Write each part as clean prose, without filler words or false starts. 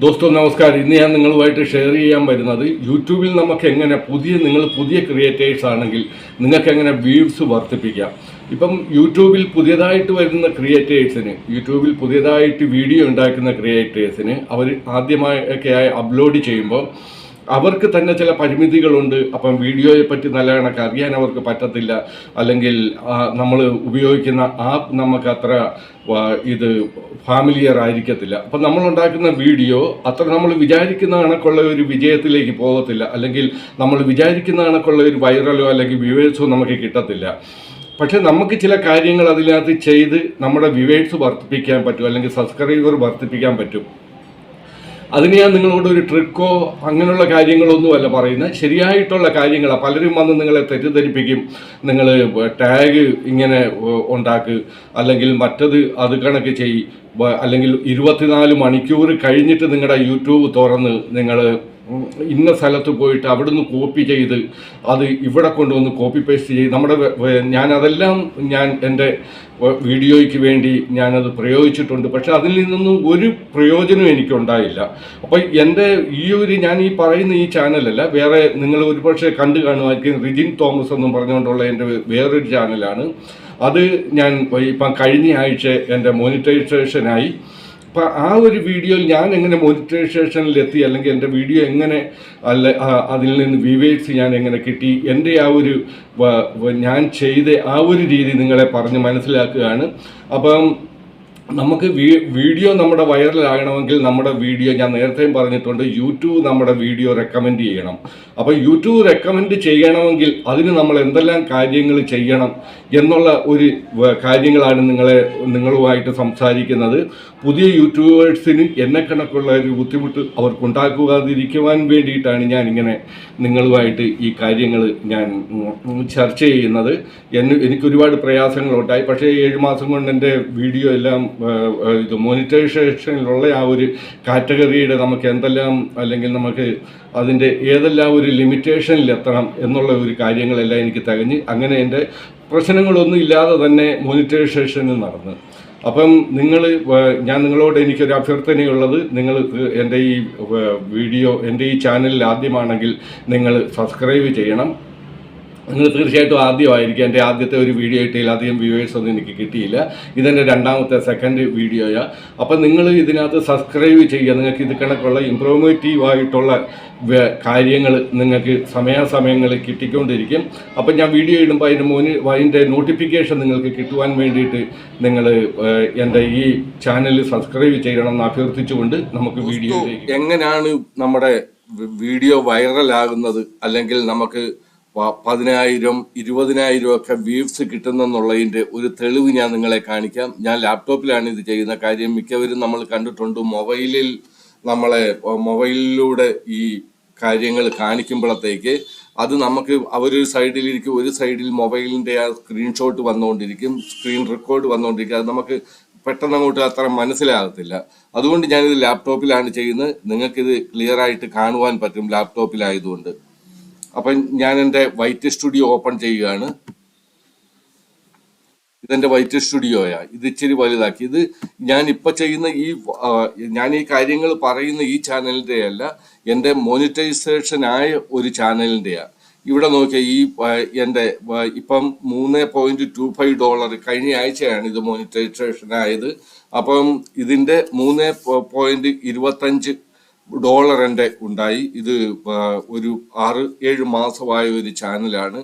दोस्तों नमस्कार ഇന്ന് ഞാൻ നിങ്ങളുമായിട്ട് ഷെയർ ചെയ്യാൻ വരുന്നത് യൂട്യൂബിൽ നമുക്ക് എങ്ങനെ പുതിയ ക്രിയേറ്റേഴ്സ് ആണെങ്കിൽ നിങ്ങൾക്ക് എങ്ങനെ വ്യൂസ് വർദ്ധിപ്പിക്കാം. ഇപ്പം യൂട്യൂബിൽ പുതിയതായിട്ട് വരുന്ന ക്രിയേറ്റേഴ്സിന് യൂട്യൂബിൽ പുതിയതായിട്ട് വീഡിയോ ഉണ്ടാക്കുന്ന ക്രിയേറ്റേഴ്സിന് അവർ ആദ്യമായൊക്കെ അപ്ലോഡ് ചെയ്യുമ്പോൾ അവർക്ക് തന്നെ ചില പരിമിതികളുണ്ട്. അപ്പം വീഡിയോയെ പറ്റി നല്ല കണക്ക് അറിയാൻ അവർക്ക് പറ്റത്തില്ല, അല്ലെങ്കിൽ നമ്മൾ ഉപയോഗിക്കുന്ന ആപ്പ് നമുക്ക് അത്ര ഇത് ഫാമിലിയർ ആയിരിക്കത്തില്ല. അപ്പം നമ്മളുണ്ടാക്കുന്ന വീഡിയോ അത്ര നമ്മൾ വിചാരിക്കുന്ന കണക്കുള്ള ഒരു വിജയത്തിലേക്ക് പോകത്തില്ല, അല്ലെങ്കിൽ നമ്മൾ വിചാരിക്കുന്ന കണക്കുള്ള ഒരു വൈറലോ അല്ലെങ്കിൽ വ്യൂവേഴ്സോ നമുക്ക് കിട്ടത്തില്ല. പക്ഷെ നമുക്ക് ചില കാര്യങ്ങൾ അതിനകത്ത് ചെയ്ത് നമ്മുടെ വ്യൂവേഴ്സ് വർദ്ധിപ്പിക്കാൻ പറ്റും, അല്ലെങ്കിൽ സബ്സ്ക്രൈബർ വർദ്ധിപ്പിക്കാൻ പറ്റും. അതിന് ഞാൻ നിങ്ങളോട് ഒരു ട്രിക്കോ അങ്ങനെയുള്ള കാര്യങ്ങളൊന്നുമല്ല പറയുന്നത്, ശരിയായിട്ടുള്ള കാര്യങ്ങളാണ്. പലരും വന്ന് നിങ്ങളെ തെറ്റിദ്ധരിപ്പിക്കും. നിങ്ങൾ ടാഗ് ഇങ്ങനെ ഉണ്ടാക്കുക, അല്ലെങ്കിൽ മറ്റത് അത് കണക്ക് ചെയ്യും, അല്ലെങ്കിൽ 24 മണിക്കൂർ കഴിഞ്ഞിട്ട് നിങ്ങളുടെ യൂട്യൂബ് തുറന്ന് നിങ്ങൾ ഇന്ന സ്ഥലത്ത് പോയിട്ട് അവിടുന്ന് കോപ്പി ചെയ്ത് അത് ഇവിടെ കൊണ്ടുവന്ന് കോപ്പി പേസ്റ്റ് ചെയ്ത് ഞാൻ എൻ്റെ വീഡിയോയ്ക്ക് വേണ്ടി ഞാനത് പ്രയോഗിച്ചിട്ടുണ്ട്. പക്ഷെ അതിൽ നിന്നൊന്നും ഒരു പ്രയോജനം എനിക്കുണ്ടായില്ല. അപ്പോൾ ഞാൻ ഈ പറയുന്ന ഈ ചാനലല്ല, വേറെ നിങ്ങൾ ഒരുപക്ഷെ കണ്ടു കാണുമായിരിക്കും. റിജിൻ തോമസ് എന്നും പറഞ്ഞുകൊണ്ടുള്ള എൻ്റെ വേറൊരു ചാനലാണ്. അത് ഞാൻ ഇപ്പം കഴിഞ്ഞ ആഴ്ച എൻ്റെ മോണിറ്റൈസേഷനായി. അപ്പം ആ ഒരു വീഡിയോയിൽ ഞാൻ എങ്ങനെ മോണിറ്റൈസേഷനിലെത്തി, അല്ലെങ്കിൽ എൻ്റെ വീഡിയോ എങ്ങനെ അതിൽ നിന്ന് വ്യൂവേഴ്സ് ഞാൻ എങ്ങനെ കിട്ടി, എൻ്റെ ഞാൻ ചെയ്ത ആ ഒരു രീതി നിങ്ങളെ പറഞ്ഞ് മനസ്സിലാക്കുകയാണ്. അപ്പം നമുക്ക് വീഡിയോ നമ്മുടെ വൈറലാകണമെങ്കിൽ നമ്മുടെ വീഡിയോ, ഞാൻ നേരത്തെയും പറഞ്ഞിട്ടുണ്ട്, യൂട്യൂബ് നമ്മുടെ വീഡിയോ റെക്കമെൻഡ് ചെയ്യണം. അപ്പോൾ യൂട്യൂബ് റെക്കമെൻഡ് ചെയ്യണമെങ്കിൽ അതിന് നമ്മൾ എന്തെല്ലാം കാര്യങ്ങൾ ചെയ്യണം എന്നുള്ള ഒരു കാര്യങ്ങളാണ് നിങ്ങളുമായിട്ട് സംസാരിക്കുന്നത്. പുതിയ യൂട്യൂബേഴ്സിന് എന്നെ കണക്കുള്ള ഒരു ബുദ്ധിമുട്ട് അവർക്കുണ്ടാക്കാതിരിക്കുവാൻ വേണ്ടിയിട്ടാണ് ഞാനിങ്ങനെ നിങ്ങളുമായിട്ട് ഈ കാര്യങ്ങൾ ഞാൻ ചർച്ച ചെയ്യുന്നത്. എനിക്കൊരുപാട് പ്രയാസങ്ങളുണ്ടായി. പക്ഷേ 7 മാസം കൊണ്ട് എൻ്റെ വീഡിയോ എല്ലാം ഇത് മോണിറ്റൈസേഷനിലുള്ള ആ ഒരു കാറ്റഗറിയുടെ നമുക്ക് എന്തെല്ലാം, അല്ലെങ്കിൽ നമുക്ക് അതിൻ്റെ ഏതെല്ലാം ഒരു ലിമിറ്റേഷനിലെത്തണം എന്നുള്ള ഒരു കാര്യങ്ങളെല്ലാം എനിക്ക് തികഞ്ഞ് അങ്ങനെ എൻ്റെ പ്രശ്നങ്ങളൊന്നും ഇല്ലാതെ തന്നെ മോണിറ്റൈസേഷന് നടന്ന്. അപ്പം ഞാൻ നിങ്ങളോട് എനിക്കൊരു അഭ്യർത്ഥനയുള്ളത്, നിങ്ങൾ എൻ്റെ ഈ വീഡിയോ എൻ്റെ ഈ ചാനലിൽ ആദ്യമാണെങ്കിൽ നിങ്ങൾ സബ്സ്ക്രൈബ് ചെയ്യണം. നിങ്ങൾ തീർച്ചയായിട്ടും ആദ്യമായിരിക്കും. എൻ്റെ ആദ്യത്തെ ഒരു വീഡിയോ ഇട്ടതിൽ അധികം വ്യൂവേഴ്സൊന്നും എനിക്ക് കിട്ടിയില്ല. ഇതെൻ്റെ സെക്കൻഡ് വീഡിയോയാണ്. അപ്പം നിങ്ങൾ ഇതിനകത്ത് സബ്സ്ക്രൈബ് ചെയ്യുക. നിങ്ങൾക്ക് ഇത് കണക്കുള്ള ഇമ്പ്രൂവ്മേറ്റീവായിട്ടുള്ള കാര്യങ്ങൾ നിങ്ങൾക്ക് സമയാസമയങ്ങളിൽ കിട്ടിക്കൊണ്ടിരിക്കും. അപ്പം ഞാൻ വീഡിയോ ഇടുമ്പോൾ അതിൻ്റെ നോട്ടിഫിക്കേഷൻ നിങ്ങൾക്ക് കിട്ടുവാൻ വേണ്ടിയിട്ട് നിങ്ങൾ എൻ്റെ ഈ ചാനൽ സബ്സ്ക്രൈബ് ചെയ്യണമെന്ന് അഭ്യർത്ഥിച്ചുകൊണ്ട് നമുക്ക് വീഡിയോയിലേക്ക്. എങ്ങനെയാണ് നമ്മുടെ വീഡിയോ വൈറലാകുന്നത്, അല്ലെങ്കിൽ നമുക്ക് 10,000 20,000 ഒക്കെ വ്യൂസ് കിട്ടുന്നെന്നുള്ളതിൻ്റെ ഒരു തെളിവ് ഞാൻ നിങ്ങളെ കാണിക്കാം. ഞാൻ ലാപ്ടോപ്പിലാണ് ഇത് ചെയ്യുന്ന. കാര്യം മിക്കവരും നമ്മൾ കണ്ടിട്ടുണ്ട്, മൊബൈലിലൂടെ ഈ കാര്യങ്ങൾ കാണിക്കുമ്പോഴത്തേക്ക് അത് നമുക്ക് അവരൊരു സൈഡിലിരിക്കും, ഒരു സൈഡിൽ മൊബൈലിൻ്റെ ആ സ്ക്രീൻഷോട്ട് വന്നുകൊണ്ടിരിക്കും, സ്ക്രീൻ റെക്കോർഡ് വന്നുകൊണ്ടിരിക്കും. അത് നമുക്ക് പെട്ടെന്ന് അങ്ങോട്ട് അത്ര മനസ്സിലാകത്തില്ല. അതുകൊണ്ട് ഞാനിത് ലാപ്ടോപ്പിലാണ് ചെയ്യുന്നത്. നിങ്ങൾക്കിത് ക്ലിയർ ആയിട്ട് കാണുവാൻ പറ്റും ലാപ്ടോപ്പിലായതുകൊണ്ട്. അപ്പം ഞാൻ എൻ്റെ വൈറ്റ് സ്റ്റുഡിയോ ഓപ്പൺ ചെയ്യുകയാണ്. ഇതെൻ്റെ വൈറ്റ് സ്റ്റുഡിയോയാ. ഇത് ഇച്ചിരി വലുതാക്കി. ഇത് ഞാനിപ്പോൾ ചെയ്യുന്ന ഞാൻ ഈ കാര്യങ്ങൾ പറയുന്ന ഈ ചാനലിൻ്റെ അല്ല, എൻ്റെ മോണിറ്റൈസേഷനായ ഒരു ചാനലിൻ്റെയാണ്. ഇവിടെ നോക്കിയാൽ എൻ്റെ ഇപ്പം $3.25 കഴിഞ്ഞ ആഴ്ചയാണ് ഇത് മോണിറ്റൈസേഷൻ ആയത്. അപ്പം ഇതിൻ്റെ $3.25 എൻ്റെ ഉണ്ടായി. ഇത് ഒരു 6-7 മാസമായ ഒരു ചാനലാണ്.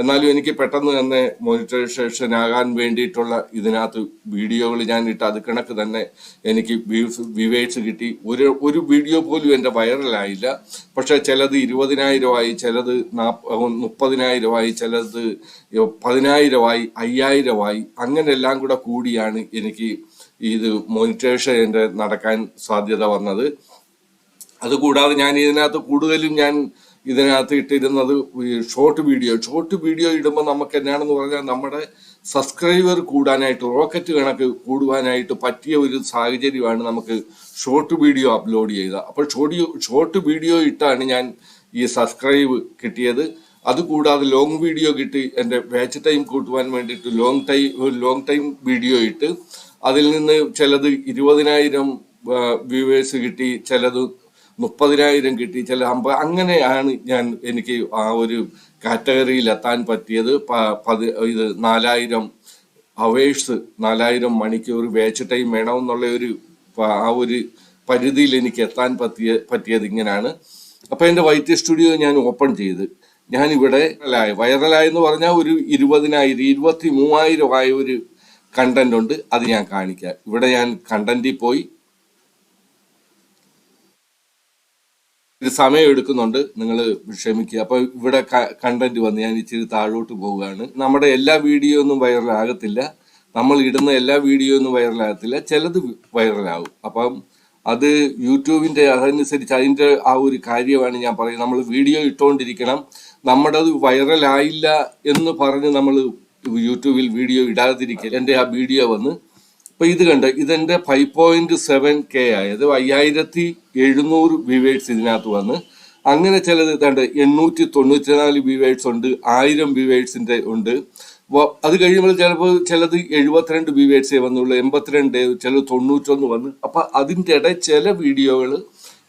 എന്നാലും എനിക്ക് പെട്ടെന്ന് തന്നെ മോണിറ്റൈസേഷൻ ആകാൻ വേണ്ടിയിട്ടുള്ള ഇതിനകത്ത് വീഡിയോകൾ ഞാൻ ഇട്ട് അത് കണക്ക് തന്നെ എനിക്ക് വ്യൂവേഴ്സ് കിട്ടി. ഒരു വീഡിയോ പോലും എൻ്റെ വൈറലായില്ല. പക്ഷെ ചിലത് 20,000 ആയി, ചിലത് 30,000 ആയി, ചിലത് 10,000 ആയി, 5,000 ആയി. അങ്ങനെ എല്ലാം കൂടെ കൂടിയാണ് എനിക്ക് ഇത് മോണിറ്റൈസേഷൻ നടക്കാൻ സാധ്യത വന്നത്. അതുകൂടാതെ ഞാൻ ഇതിനകത്ത് ഇട്ടിരുന്നത് ഷോർട്ട് വീഡിയോ ഇടുമ്പോൾ നമുക്ക് എന്നാണെന്ന് പറഞ്ഞാൽ നമ്മുടെ സബ്സ്ക്രൈബർ കൂടാനായിട്ട്, റോക്കറ്റ് കണക്ക് കൂടുവാനായിട്ട് പറ്റിയ ഒരു സാഹചര്യമാണ് നമുക്ക് ഷോർട്ട് വീഡിയോ അപ്ലോഡ് ചെയ്തത്. അപ്പോൾ ഷോർട്ട് വീഡിയോ ഇട്ടാണ് ഞാൻ ഈ സബ്സ്ക്രൈബ് കിട്ടിയത്. അതുകൂടാതെ ലോങ് വീഡിയോ കിട്ടി. എൻ്റെ വാച്ച് ടൈം കൂട്ടുവാൻ വേണ്ടിയിട്ട് ലോങ് ടൈം വീഡിയോ ഇട്ട് അതിൽ നിന്ന് ചിലത് 20,000 വ്യൂവേഴ്സ് കിട്ടി, ചിലത് 30,000 കിട്ടി, ചില 50. അങ്ങനെയാണ് എനിക്ക് ആ ഒരു കാറ്റഗറിയിൽ എത്താൻ പറ്റിയത്. ഇത് 4,000 അവേഴ്സ്, 4,000 മണിക്കൂർ വാച്ച് ടൈം വേണമെന്നുള്ള ആ ഒരു പരിധിയിൽ എനിക്ക് എത്താൻ പറ്റിയത് ഇങ്ങനെയാണ്. അപ്പൊ എന്റെ വൈറ്റ് സ്റ്റുഡിയോ ഞാൻ ഓപ്പൺ ചെയ്ത് ഞാനിവിടെ വൈറലായെന്ന് പറഞ്ഞാൽ ഒരു 20,000 23,000 ആയ ഒരു കണ്ടന്റ് ഉണ്ട്. അത് ഞാൻ കാണിക്കാം. ഇവിടെ ഞാൻ കണ്ടന്റിൽ പോയി, ഇത് സമയം എടുക്കുന്നുണ്ട്, നിങ്ങൾ ക്ഷമിക്കുക. അപ്പൊ ഇവിടെ കണ്ടന്റ് വന്ന് ഞാൻ ഇച്ചിരി താഴോട്ട് പോവുകയാണ്. നമ്മുടെ എല്ലാ വീഡിയോ ഒന്നും വൈറലാകത്തില്ല, നമ്മൾ ഇടുന്ന എല്ലാ വീഡിയോ ഒന്നും വൈറലാകത്തില്ല, ചിലത് വൈറലാകും. അപ്പം അത് യൂട്യൂബിന്റെ അതനുസരിച്ച് അതിന്റെ ആ ഒരു കാര്യമാണ് ഞാൻ പറയുന്നത്. നമ്മൾ വീഡിയോ ഇട്ടുകൊണ്ടിരിക്കണം. നമ്മുടെ അത് വൈറലായില്ല എന്ന് പറഞ്ഞ് നമ്മൾ യൂട്യൂബിൽ വീഡിയോ ഇടാതിരിക്കുക. എൻ്റെ ആ വീഡിയോ വന്ന് ഇപ്പൊ ഇത് കണ്ട് ഇതെന്റെ 5.7K ആയത് 5,700 വ്യൂവേഴ്സ് ഇതിനകത്ത് വന്ന്. അങ്ങനെ ചിലത് കണ്ട് 894 വ്യൂവേഴ്സ് ഉണ്ട്, 1000 വ്യൂവേഴ്സിന്റെ ഉണ്ട്. അത് കഴിയുമ്പോൾ ചിലത് 72 വ്യൂവേഴ്സേ വന്നുള്ളൂ, 82, ചിലത് 91 വന്ന്. അപ്പൊ അതിൻ്റെ ഇടയിൽ ചില വീഡിയോകൾ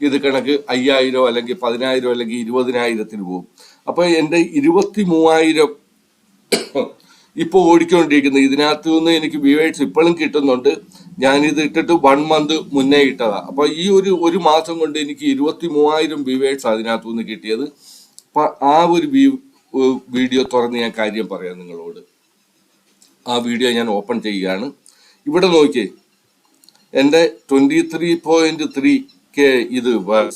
ഇത് കണക്ക് 5,000 അല്ലെങ്കിൽ 10,000 അല്ലെങ്കിൽ 20,000 പോകും. അപ്പൊ എൻ്റെ 23,000 ഇപ്പോൾ ഓടിക്കൊണ്ടിരിക്കുന്നത്. ഇതിനകത്ത് നിന്ന് എനിക്ക് വ്യൂവേഴ്സ് ഇപ്പോഴും കിട്ടുന്നുണ്ട്. ഞാനിത് ഇട്ടിട്ട് 1 മന്ത് മുന്നേ ഇട്ടതാ. അപ്പൊ ഈ ഒരു മാസം കൊണ്ട് എനിക്ക് 23,000 വ്യൂവേഴ്സ് അതിനകത്തു നിന്ന് കിട്ടിയത്. അപ്പൊ ആ ഒരു വീഡിയോ തുറന്ന് ഞാൻ കാര്യം പറയാം നിങ്ങളോട്. ആ വീഡിയോ ഞാൻ ഓപ്പൺ ചെയ്യുകയാണ്. ഇവിടെ നോക്കിയേ, എൻ്റെ 23.3K ഇത്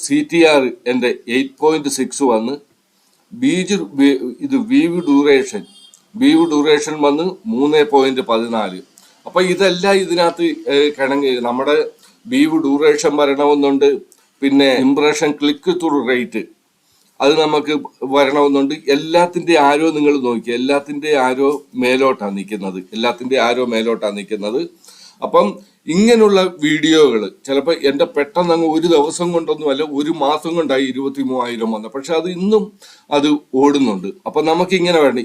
CTR എൻ്റെ 8.6 വന്ന്. ഇത് വ്യൂ ഡ്യൂറേഷൻ വന്ന് 3.14. അപ്പൊ ഇതെല്ലാം ഇതിനകത്ത് നമ്മുടെ വ്യൂ ഡ്യൂറേഷൻ വരണമെന്നുണ്ട്. പിന്നെ ഇംപ്രഷൻ ക്ലിക്ക് ത്രൂ റേറ്റ് അത് നമുക്ക് വരണമെന്നുണ്ട്. എല്ലാത്തിന്റെ ആരോ നിങ്ങൾ നോക്കിയ എല്ലാത്തിന്റെ ആരോ മേലോട്ടാണ് നിൽക്കുന്നത്. അപ്പം ഇങ്ങനെയുള്ള വീഡിയോകൾ ചിലപ്പോൾ എൻ്റെ പെട്ടെന്ന് അങ്ങ് ഒരു ദിവസം കൊണ്ടൊന്നുമല്ല, ഒരു മാസം കൊണ്ടായി 23,000 വന്നത്. പക്ഷെ അത് ഇന്നും അത് ഓടുന്നുണ്ട്. അപ്പൊ നമുക്ക് ഇങ്ങനെ വേണം.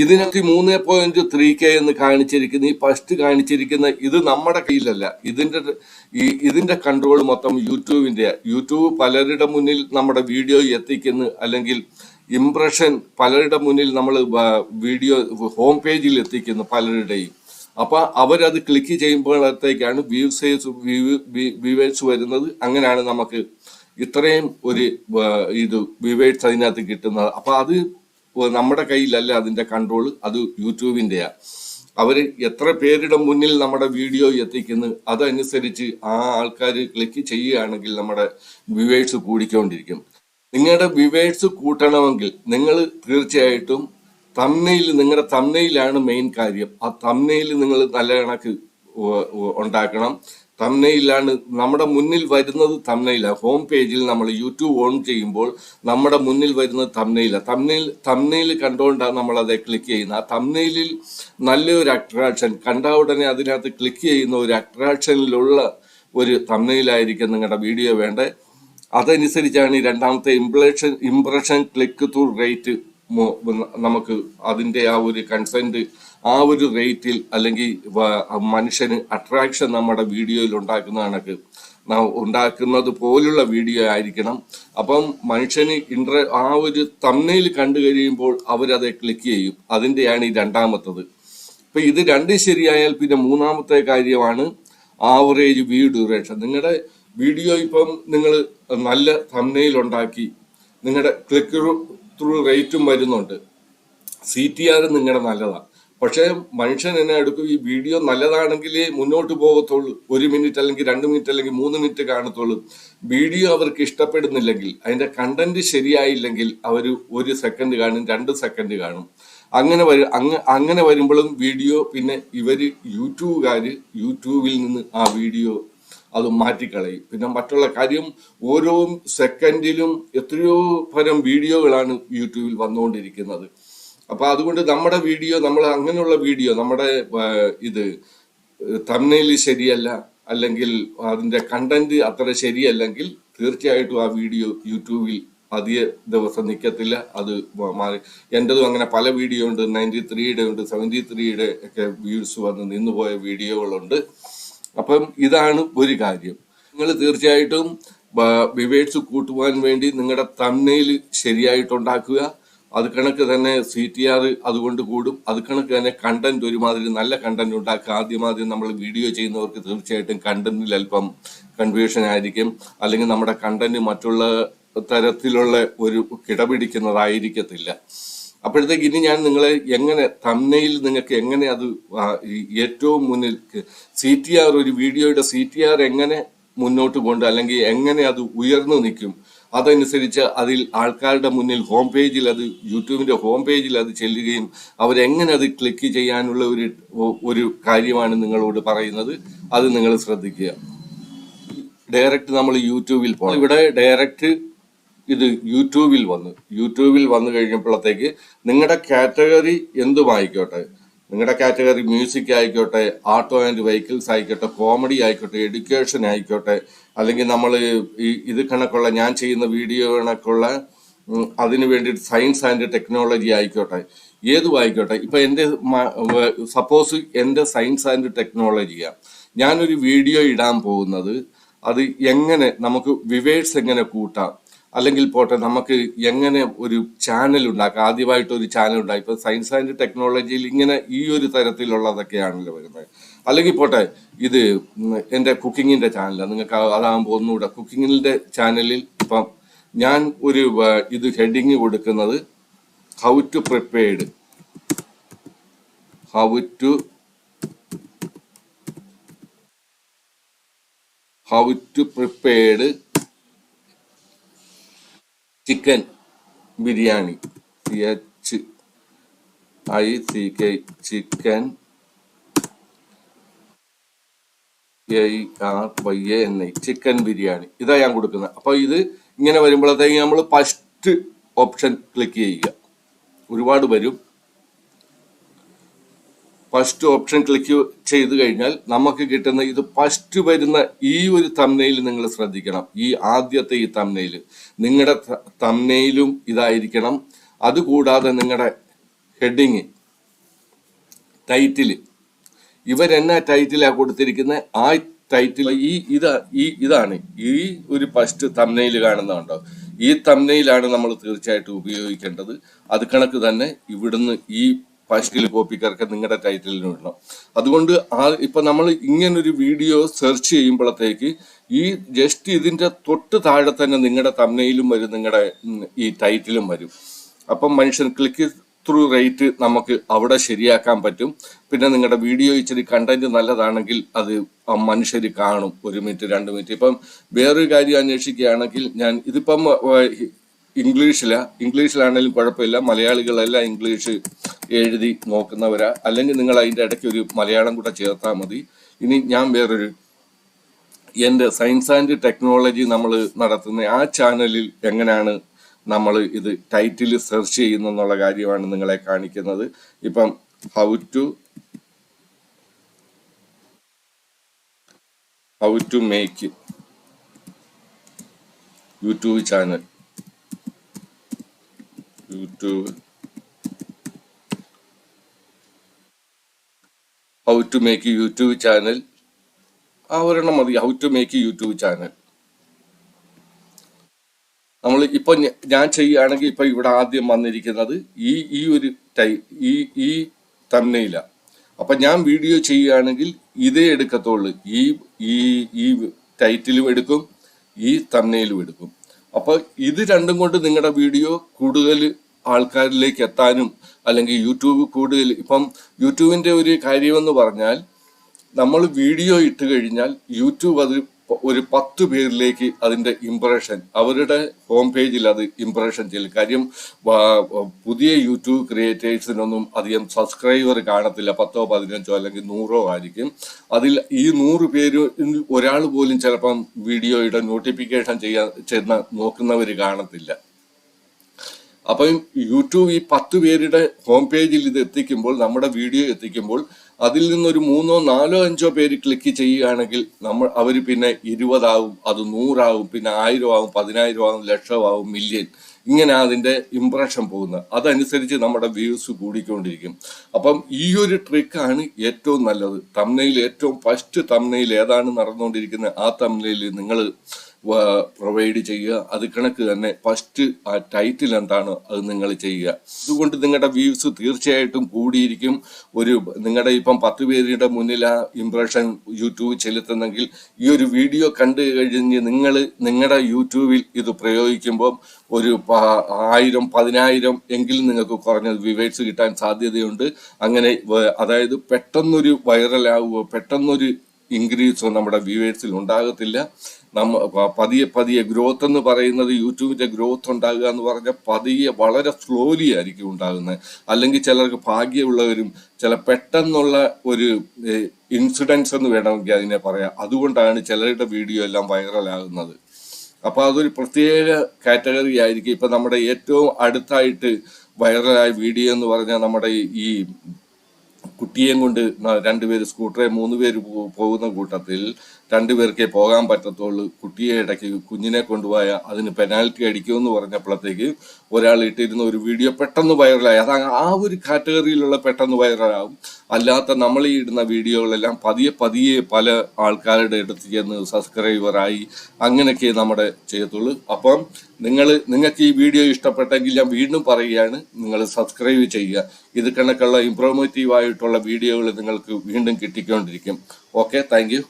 ഇതിനകത്ത് 3.3K എന്ന് കാണിച്ചിരിക്കുന്ന ഈ ഫസ്റ്റ് കാണിച്ചിരിക്കുന്ന ഇത് നമ്മുടെ കയ്യിലല്ല. ഇതിന്റെ കൺട്രോൾ മൊത്തം യൂട്യൂബ് പലരുടെ മുന്നിൽ നമ്മുടെ വീഡിയോ എത്തിക്കുന്നു, അല്ലെങ്കിൽ ഇംപ്രഷൻ പലരുടെ മുന്നിൽ നമ്മൾ വീഡിയോ ഹോം പേജിൽ എത്തിക്കുന്നു പലരുടെയും. അപ്പൊ അവരത് ക്ലിക്ക് ചെയ്യുമ്പോഴത്തേക്കാണ് വ്യൂവേഴ്സ് വരുന്നത്. അങ്ങനെയാണ് നമുക്ക് ഇത്രയും ഒരു വ്യൂവേഴ്സ് അതിനകത്ത് കിട്ടുന്നത്. അപ്പൊ അത് നമ്മുടെ കയ്യിലല്ല അതിന്റെ കൺട്രോൾ, അത് യൂട്യൂബിന്റെയാ. അവര് എത്ര പേരുടെ മുന്നിൽ നമ്മുടെ വീഡിയോ എത്തിക്കുന്നു അതനുസരിച്ച് ആ ആൾക്കാർ ക്ലിക്ക് ചെയ്യുകയാണെങ്കിൽ നമ്മുടെ വ്യൂവേഴ്സ് കൂടിക്കൊണ്ടിരിക്കും. നിങ്ങളുടെ വ്യൂവേഴ്സ് കൂട്ടണമെങ്കിൽ നിങ്ങൾ തീർച്ചയായിട്ടും നിങ്ങളുടെ തംബ്നെയിലാണ് മെയിൻ കാര്യം. ആ തംബ്നെയിൽ നിങ്ങൾ നല്ല കണക്ക് ഉണ്ടാക്കണം. തംബ്നെയിലാണ് നമ്മുടെ മുന്നിൽ വരുന്നത്. ഹോം പേജിൽ നമ്മൾ യൂട്യൂബ് ഓൺ ചെയ്യുമ്പോൾ നമ്മുടെ മുന്നിൽ വരുന്നത് തംബ്നെയിൽ കണ്ടുകൊണ്ടാണ് നമ്മൾ അത് ക്ലിക്ക് ചെയ്യുന്നത്. ആ തംബ്നെയിലിൽ നല്ലൊരു അട്രാക്ഷൻ കണ്ട ഉടനെ അതിനകത്ത് ക്ലിക്ക് ചെയ്യുന്ന ഒരു അട്രാക്ഷനിലുള്ള ഒരു തംബ്നെയിലായിരിക്കും നിങ്ങളുടെ വീഡിയോ വേണ്ടത്. അതനുസരിച്ചാണ് ഈ രണ്ടാമത്തെ ഇംപ്രഷൻ ക്ലിക്ക് ത്രൂ റേറ്റ് നമുക്ക് അതിന്റെ ആ ഒരു കൺസെന്റ് ആ ഒരു റേറ്റിൽ അല്ലെങ്കിൽ മനുഷ്യന് അട്രാക്ഷൻ നമ്മുടെ വീഡിയോയിൽ ഉണ്ടാക്കുന്നത് പോലുള്ള വീഡിയോ ആയിരിക്കണം. അപ്പം മനുഷ്യന് ആ ഒരു തംബ്നെയിൽ കണ്ടു കഴിയുമ്പോൾ അവരത് ക്ലിക്ക് ചെയ്യും. അതിന്റെയാണ് ഈ രണ്ടാമത്തത്. ഇപ്പൊ ഇത് രണ്ടും ശരിയായാൽ പിന്നെ മൂന്നാമത്തെ കാര്യമാണ് ആവറേജ് വ്യൂ ഡ്യൂറേഷൻ. നിങ്ങളുടെ വീഡിയോ ഇപ്പം നിങ്ങൾ നല്ല തംബ്നെയിൽ ഉണ്ടാക്കി, നിങ്ങളുടെ ക്ലിക്ക് ത്രൂ റേറ്റും വരുന്നുണ്ട്, CTR നിങ്ങളുടെ നല്ലതാണ്. പക്ഷെ മനുഷ്യൻ എന്നെ എടുക്കും, ഈ വീഡിയോ നല്ലതാണെങ്കിലേ മുന്നോട്ട് പോകത്തുള്ളൂ. 1 മിനിറ്റ് അല്ലെങ്കിൽ 2 മിനിറ്റ് അല്ലെങ്കിൽ 3 മിനിറ്റ് കാണത്തുള്ളൂ. വീഡിയോ അവർക്ക് ഇഷ്ടപ്പെടുന്നില്ലെങ്കിൽ, അതിന്റെ കണ്ടന്റ് ശരിയായില്ലെങ്കിൽ അവർ 1 സെക്കൻഡ് കാണും, 2 സെക്കൻഡ് കാണും. അങ്ങനെ വരുമ്പോഴും വീഡിയോ പിന്നെ യൂട്യൂബിൽ നിന്ന് ആ വീഡിയോ അത് മാറ്റിക്കളയും. പിന്നെ മറ്റുള്ള കാര്യം, ഓരോ സെക്കൻഡിലും എത്രയോ തരം വീഡിയോകളാണ് യൂട്യൂബിൽ വന്നുകൊണ്ടിരിക്കുന്നത്. അപ്പൊ അതുകൊണ്ട് നമ്മുടെ വീഡിയോ, അങ്ങനെയുള്ള വീഡിയോ നമ്മുടെ തംബ്നെയിൽ ശരിയല്ല, അല്ലെങ്കിൽ അതിന്റെ കണ്ടന്റ് അത്ര ശരിയല്ലെങ്കിൽ തീർച്ചയായിട്ടും ആ വീഡിയോ യൂട്യൂബിൽ അധിക ദിവസം നിൽക്കത്തില്ല, അത് മാറി. എൻ്റെതും അങ്ങനെ പല വീഡിയോ ഉണ്ട്, 93യുടെ ഉണ്ട്, 73യുടെ ഒക്കെ വ്യൂസ് വന്ന് നിന്നുപോയ വീഡിയോകളുണ്ട്. അപ്പം ഇതാണ് ഒരു കാര്യം. നിങ്ങൾ തീർച്ചയായിട്ടും വിവേഴ്സ് കൂട്ടുവാൻ വേണ്ടി നിങ്ങളുടെ തമ്നെയിൽ ശരിയായിട്ടുണ്ടാക്കുക. അത് കണക്ക് തന്നെ CTR അതുകൊണ്ട് കൂടും. അത് കണക്ക് തന്നെ കണ്ടന്റ് ഒരുമാതിരി നല്ല കണ്ടന്റ് ഉണ്ടാക്കുക. ആദ്യം നമ്മൾ വീഡിയോ ചെയ്യുന്നവർക്ക് തീർച്ചയായിട്ടും കണ്ടന്റിൽ അല്പം കൺഫ്യൂഷൻ ആയിരിക്കും, അല്ലെങ്കിൽ നമ്മുടെ കണ്ടന്റ് മറ്റുള്ള തരത്തിലുള്ള ഒരു കിടപിടിക്കുന്നതായിരിക്കത്തില്ല. അപ്പോഴത്തേക്ക് ഇനി ഞാൻ നിങ്ങളെ എങ്ങനെ തമ്നെയിൽ നിങ്ങൾക്ക് എങ്ങനെ അത് ഏറ്റവും മുന്നിൽ CTR ഒരു വീഡിയോയുടെ CTR എങ്ങനെ മുന്നോട്ട് കൊണ്ട് അല്ലെങ്കിൽ എങ്ങനെ അത് ഉയർന്നു നിൽക്കും, അതനുസരിച്ച് അതിൽ ആൾക്കാരുടെ മുന്നിൽ ഹോം പേജിൽ അത് യൂട്യൂബിന്റെ ഹോം പേജിൽ അത് ചെല്ലുകയും അവരെങ്ങനെ അത് ക്ലിക്ക് ചെയ്യാനുള്ള ഒരു കാര്യമാണ് നിങ്ങളോട് പറയുന്നത്. അത് നിങ്ങൾ ശ്രദ്ധിക്കുക. ഡയറക്റ്റ് നമ്മൾ യൂട്യൂബിൽ പോകണം. ഇവിടെ ഡയറക്റ്റ് ഇത് യൂട്യൂബിൽ വന്നു കഴിഞ്ഞപ്പോഴത്തേക്ക് നിങ്ങളുടെ കാറ്റഗറി എന്തുമായിക്കോട്ടെ, നിങ്ങളുടെ കാറ്റഗറി മ്യൂസിക് ആയിക്കോട്ടെ, ആർട്ട് ആൻഡ് വെഹിക്കിൾസ് ആയിക്കോട്ടെ, കോമഡി ആയിക്കോട്ടെ, എഡ്യൂക്കേഷൻ ആയിക്കോട്ടെ, അല്ലെങ്കിൽ നമ്മൾ ഇത് കണക്കുള്ള ഞാൻ ചെയ്യുന്ന വീഡിയോ കണക്കുള്ള അതിനു വേണ്ടിയിട്ട് സയൻസ് ആൻഡ് ടെക്നോളജി ആയിക്കോട്ടെ, ഏതും ആയിക്കോട്ടെ. ഇപ്പൊ എൻ്റെ സപ്പോസ് എൻ്റെ സയൻസ് ആൻഡ് ടെക്നോളജിയാണ് ഞാനൊരു വീഡിയോ ഇടാൻ പോകുന്നത്. അത് എങ്ങനെ നമുക്ക് വിവേഴ്സ് എങ്ങനെ കൂട്ടാം, അല്ലെങ്കിൽ പോട്ടെ നമുക്ക് എങ്ങനെ ഒരു ചാനൽ ഉണ്ടാക്കാം. ആദ്യമായിട്ട് ഒരു ചാനൽ ഉണ്ടായി. ഇപ്പൊ സയൻസ് ആൻഡ് ടെക്നോളജിയിൽ ഇങ്ങനെ ഈ ഒരു തരത്തിലുള്ളതൊക്കെയാണല്ലോ വരുന്നത്. അല്ലെങ്കിൽ പോട്ടെ ഇത് എൻ്റെ കുക്കിങ്ങിന്റെ ചാനലാണ്, നിങ്ങൾക്ക് അതാകുമ്പോൾ ഒന്നുകൂടെ കുക്കിങ്ങിന്റെ ചാനലിൽ ഇപ്പം ഞാൻ ഒരു ഇത് ഹെഡിങ് കൊടുക്കുന്നത് how to prepared chicken biryani, CHICK chicken ARYANI chicken biryani, ഇതാ ഞാൻ കൊടുക്കുന്നത്. അപ്പൊ ഇത് ഇങ്ങനെ വരുമ്പോഴത്തേക്ക് നമ്മൾ ഫസ്റ്റ് ഓപ്ഷൻ ക്ലിക്ക് ചെയ്യുക. ഒരുപാട് വരും. ഫസ്റ്റ് ഓപ്ഷൻ ക്ലിക്ക് ചെയ്ത് കഴിഞ്ഞാൽ നമുക്ക് കിട്ടുന്ന ഇത് ഫസ്റ്റ് വരുന്ന ഈ ഒരു തംനെയിൽ നിങ്ങൾ ശ്രദ്ധിക്കണം. ഈ ആദ്യത്തെ ഈ തംനെയിൽ നിങ്ങളുടെ തംനെയിലും ഇതായിരിക്കണം. അതുകൂടാതെ നിങ്ങളുടെ ഹെഡിങ്, ടൈറ്റിൽ, ഇവരെന്നാ ടൈറ്റിലാ കൊടുത്തിരിക്കുന്നത് ആ ടൈറ്റിൽ ഇതാണ് ഈ ഒരു ഫസ്റ്റ് തംനെയിൽ കാണുന്നുണ്ടോ, ഈ തംനെയിലാണ് നമ്മൾ തീർച്ചയായിട്ടും ഉപയോഗിക്കേണ്ടത്. അത് കണക്ക് തന്നെ ഇവിടുന്ന് ഈ ഫസ്റ്റിൽ കോപ്പിക്കാർക്ക് നിങ്ങളുടെ ടൈറ്റിലിന് ഇടണം. അതുകൊണ്ട് ഇപ്പൊ നമ്മൾ ഇങ്ങനൊരു വീഡിയോ സെർച്ച് ചെയ്യുമ്പോഴത്തേക്ക് ഈ ജസ്റ്റ് ഇതിന്റെ തൊട്ട് താഴെ തന്നെ നിങ്ങളുടെ തംനെയിലും വരും, നിങ്ങളുടെ ഈ ടൈറ്റിലും വരും. അപ്പം മനുഷ്യൻ ക്ലിക്ക് ത്രൂ റേറ്റ് നമുക്ക് അവിടെ ശരിയാക്കാൻ പറ്റും. പിന്നെ നിങ്ങളുടെ വീഡിയോ ഇച്ചിരി കണ്ടന്റ് നല്ലതാണെങ്കിൽ അത് മനുഷ്യർ കാണും 1 മിനിറ്റ് 2 മിനിറ്റ്. ഇപ്പം വേറൊരു കാര്യം അന്വേഷിക്കുകയാണെങ്കിൽ ഞാൻ ഇതിപ്പം ഇംഗ്ലീഷിലാണെങ്കിലും കുഴപ്പമില്ല. മലയാളികളെല്ലാം ഇംഗ്ലീഷ് എഴുതി നോക്കുന്നവരാ, അല്ലെങ്കിൽ നിങ്ങൾ അതിൻ്റെ ഇടയ്ക്ക് ഒരു മലയാളം കൂടെ ചേർത്താൽ മതി. ഇനി ഞാൻ വേറൊരു എൻ്റെ സയൻസ് ആൻഡ് ടെക്നോളജി നമ്മൾ നടത്തുന്ന ആ ചാനലിൽ എങ്ങനെയാണ് നമ്മൾ ഇത് ടൈറ്റിൽ സെർച്ച് ചെയ്യുന്നുള്ള കാര്യമാണ് നിങ്ങളെ കാണിക്കുന്നത്. ഇപ്പം how to make YouTube channel, how to make YouTube channel, ഒരെണ്ണം മതി. How to make YouTube channel നമ്മൾ ഇപ്പൊ ഞാൻ ചെയ്യുകയാണെങ്കിൽ ഇപ്പൊ ഇവിടെ ആദ്യം വന്നിരിക്കുന്നത് ഈ ഒരു ഈ തംനെയില. അപ്പൊ ഞാൻ വീഡിയോ ചെയ്യുകയാണെങ്കിൽ ഇതേ എടുക്കത്തുള്ളൂ. ഈ ടൈറ്റിലും എടുക്കും, ഈ തംനെയിലും എടുക്കും. അപ്പൊ ഇത് രണ്ടും കൊണ്ട് നിങ്ങളുടെ വീഡിയോ കൂടുതൽ ആൾക്കാരിലേക്ക് എത്താനും, അല്ലെങ്കിൽ യൂട്യൂബ് കൂടുതൽ, ഇപ്പം യൂട്യൂബിന്റെ ഒരു കാര്യമെന്ന് പറഞ്ഞാൽ നമ്മൾ വീഡിയോ ഇട്ട് കഴിഞ്ഞാൽ യൂട്യൂബ് അത് ഒരു 10 പേരിലേക്ക് അതിന്റെ ഇംപ്രഷൻ, അവരുടെ ഹോം പേജിൽ അത് ഇംപ്രഷൻ ചെയ്യും. കാര്യം പുതിയ യൂട്യൂബ് ക്രിയേറ്റേഴ്സിനൊന്നും അധികം സബ്സ്ക്രൈബർ കാണത്തില്ല. 10ഓ 15ഓ അല്ലെങ്കിൽ 100ഓ ആയിരിക്കും. അതിൽ ഈ 100 പേര് ഒരാൾ പോലും ചിലപ്പം വീഡിയോയുടെ നോട്ടിഫിക്കേഷൻ ചെന്ന് നോക്കുന്നവർ കാണത്തില്ല. അപ്പം യൂട്യൂബ് ഈ 10 പേരുടെ ഹോം പേജിൽ ഇത് എത്തിക്കുമ്പോൾ, നമ്മുടെ വീഡിയോ എത്തിക്കുമ്പോൾ അതിൽ നിന്നൊരു 3, 4, 5 പേര് ക്ലിക്ക് ചെയ്യുകയാണെങ്കിൽ അവർ പിന്നെ 20 ആവും, അത് 100 ആവും, പിന്നെ 1000 ആവും, 10,000 ആവും, ലക്ഷമാവും, മില്യൺ. ഇങ്ങനെ അതിന്റെ ഇംപ്രഷൻ പോകുന്നത്. അതനുസരിച്ച് നമ്മുടെ വ്യൂസ് കൂടിക്കൊണ്ടിരിക്കും. അപ്പം ഈ ഒരു ട്രിക്കാണ് ഏറ്റവും നല്ലത്. തംബ്നെയിൽ ഏറ്റവും ഫസ്റ്റ് തംബ്നെയിൽ ഏതാണ് നടന്നുകൊണ്ടിരിക്കുന്നത് ആ തംബ്നെയിൽ നിങ്ങൾ പ്രൊവൈഡ് ചെയ്യുക. അത് കണക്ക് തന്നെ ഫസ്റ്റ് ആ ടൈറ്റിൽ എന്താണ് അത് നിങ്ങൾ ചെയ്യുക. അതുകൊണ്ട് നിങ്ങളുടെ വ്യൂസ് തീർച്ചയായിട്ടും കൂടിയിരിക്കും. നിങ്ങളുടെ ഇപ്പം 10 പേരുടെ മുന്നിൽ ആ ഇംപ്രഷൻ യൂട്യൂബ് ചെലുത്തുന്നെങ്കിൽ ഈ ഒരു വീഡിയോ കണ്ടു കഴിഞ്ഞ് നിങ്ങളുടെ യൂട്യൂബിൽ ഇത് പ്രയോഗിക്കുമ്പോൾ ഒരു 1000, 10,000 എങ്കിലും നിങ്ങൾക്ക് കുറഞ്ഞ വ്യൂവേഴ്സ് കിട്ടാൻ സാധ്യതയുണ്ട്. അങ്ങനെ അതായത് പെട്ടെന്നൊരു വൈറലാവുകയോ പെട്ടെന്നൊരു ഇൻക്രീസോ നമ്മുടെ വ്യൂവേഴ്സിൽ ഉണ്ടാകത്തില്ല. പതിയെ ഗ്രോത്ത് എന്ന് പറയുന്നത്, യൂട്യൂബിന്റെ ഗ്രോത്ത് ഉണ്ടാകുക എന്ന് പറഞ്ഞാൽ പതിയെ വളരെ സ്ലോലി ആയിരിക്കും ഉണ്ടാകുന്നത്. അല്ലെങ്കിൽ ചിലർക്ക് ഭാഗ്യമുള്ളവരും ചില പെട്ടെന്നുള്ള ഒരു ഇൻസിഡൻസ് എന്ന് വേണമെങ്കിൽ അതിനെ പറയാം. അതുകൊണ്ടാണ് ചിലരുടെ വീഡിയോ എല്ലാം വൈറലാകുന്നത്. അപ്പൊ അതൊരു പ്രത്യേക കാറ്റഗറി ആയിരിക്കും. ഇപ്പൊ നമ്മുടെ ഏറ്റവും അടുത്തായിട്ട് വൈറലായ വീഡിയോ എന്ന് പറഞ്ഞാൽ നമ്മുടെ ഈ കുട്ടിയെയും കൊണ്ട് 2 പേര് സ്കൂട്ടറെ 3 പേര് പോകുന്ന കൂട്ടത്തിൽ 2 പേർക്കേ പോകാൻ പറ്റത്തുള്ളൂ. കുട്ടിയെ ഇടയ്ക്ക് കുഞ്ഞിനെ കൊണ്ടുപോയ അതിന് പെനാൽറ്റി അടിക്കുമെന്ന് പറഞ്ഞപ്പോഴത്തേക്ക് ഒരാൾ ഇട്ടിരുന്ന ഒരു വീഡിയോ പെട്ടെന്ന് വൈറലായി. അത് ആ ഒരു കാറ്റഗറിയിലുള്ള പെട്ടെന്ന് വൈറലാകും. അല്ലാത്ത നമ്മൾ ഈ ഇടുന്ന വീഡിയോകളെല്ലാം പതിയെ പല ആൾക്കാരുടെ അടുത്ത് ചെന്ന് സബ്സ്ക്രൈബറായി അങ്ങനെയൊക്കെ നമ്മുടെ ചെയ്യത്തുള്ളൂ. അപ്പം നിങ്ങൾക്ക് ഈ വീഡിയോ ഇഷ്ടപ്പെട്ടെങ്കിൽ ഞാൻ വീണ്ടും പറയുകയാണ്, നിങ്ങൾ സബ്സ്ക്രൈബ് ചെയ്യുക. ഇത് കണക്കുള്ള ഇംപ്രോമേറ്റീവ് ആയിട്ടുള്ള വീഡിയോകൾ നിങ്ങൾക്ക് വീണ്ടും കിട്ടിക്കൊണ്ടിരിക്കും. Okay, thank you.